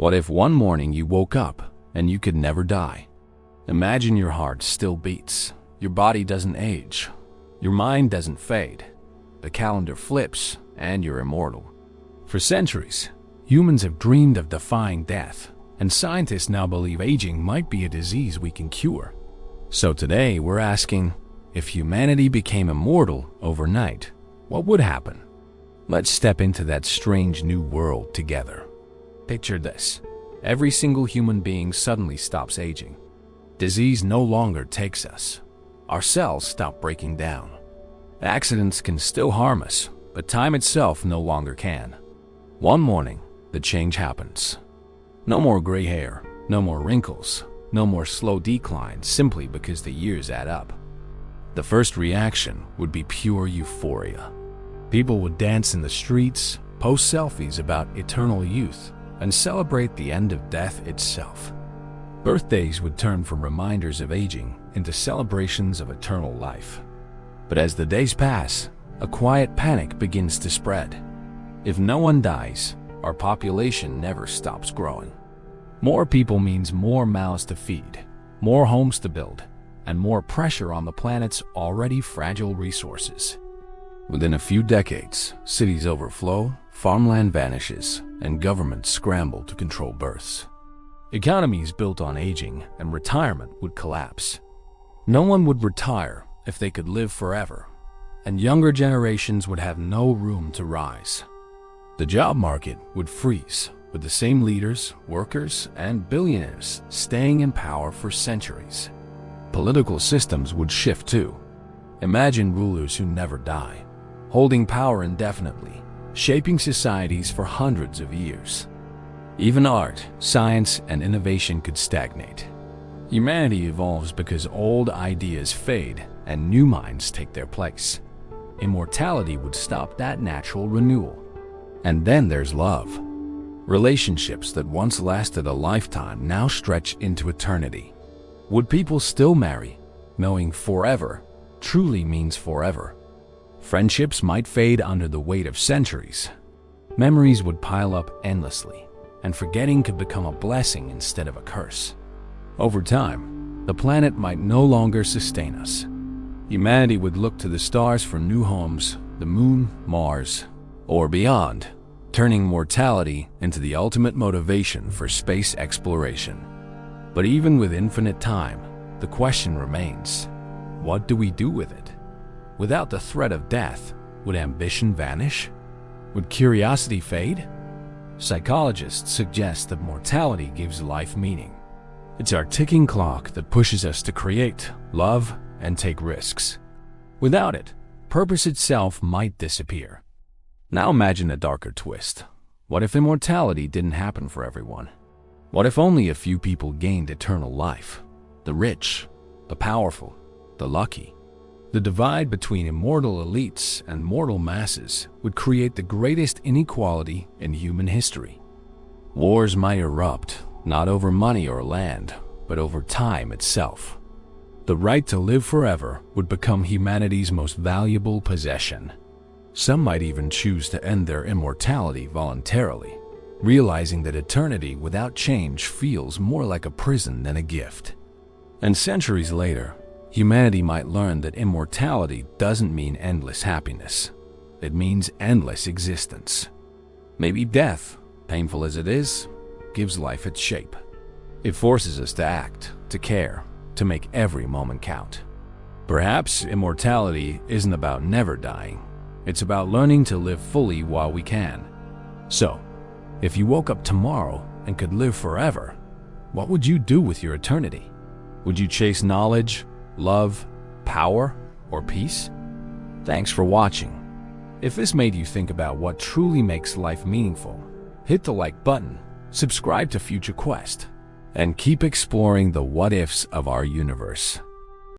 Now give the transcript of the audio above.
What if one morning you woke up and you could never die? Imagine your heart still beats, your body doesn't age, your mind doesn't fade, the calendar flips, and you're immortal. For centuries, humans have dreamed of defying death, and scientists now believe aging might be a disease we can cure. So today we're asking, if humanity became immortal overnight, what would happen? Let's step into that strange new world together. Picture this. Every single human being suddenly stops aging. Disease no longer takes us. Our cells stop breaking down. Accidents can still harm us, but time itself no longer can. One morning, the change happens. No more gray hair, no more wrinkles, no more slow decline simply because the years add up. The first reaction would be pure euphoria. People would dance in the streets, post selfies about eternal youth, and celebrate the end of death itself. Birthdays would turn from reminders of aging into celebrations of eternal life. But as the days pass, a quiet panic begins to spread. If no one dies, our population never stops growing. More people means more mouths to feed, more homes to build, and more pressure on the planet's already fragile resources. Within a few decades, cities overflow, farmland vanishes, and governments scramble to control births. Economies built on aging and retirement would collapse. No one would retire if they could live forever, and younger generations would have no room to rise. The job market would freeze, with the same leaders, workers, and billionaires staying in power for centuries. Political systems would shift too. Imagine rulers who never die, holding power indefinitely, shaping societies for hundreds of years. Even art, science, and innovation could stagnate. Humanity evolves because old ideas fade and new minds take their place. Immortality would stop that natural renewal. And then there's love. Relationships that once lasted a lifetime now stretch into eternity. Would people still marry, knowing forever truly means forever? Friendships might fade under the weight of centuries. Memories would pile up endlessly, and forgetting could become a blessing instead of a curse. Over time, the planet might no longer sustain us. Humanity would look to the stars for new homes, the moon, Mars, or beyond, turning mortality into the ultimate motivation for space exploration. But even with infinite time, the question remains, what do we do with it? Without the threat of death, would ambition vanish? Would curiosity fade? Psychologists suggest that mortality gives life meaning. It's our ticking clock that pushes us to create, love, and take risks. Without it, purpose itself might disappear. Now imagine a darker twist. What if immortality didn't happen for everyone? What if only a few people gained eternal life? The rich, the powerful, the lucky. The divide between immortal elites and mortal masses would create the greatest inequality in human history. Wars might erupt, not over money or land, but over time itself. The right to live forever would become humanity's most valuable possession. Some might even choose to end their immortality voluntarily, realizing that eternity without change feels more like a prison than a gift. And centuries later, humanity might learn that immortality doesn't mean endless happiness. It means endless existence. Maybe death, painful as it is, gives life its shape. It forces us to act, to care, to make every moment count. Perhaps immortality isn't about never dying. It's about learning to live fully while we can. So, if you woke up tomorrow and could live forever, what would you do with your eternity? Would you chase knowledge, love, power, or peace? Thanks for watching. If this made you think about what truly makes life meaningful, hit the like button, subscribe to Future Quest, and keep exploring the what-ifs of our universe.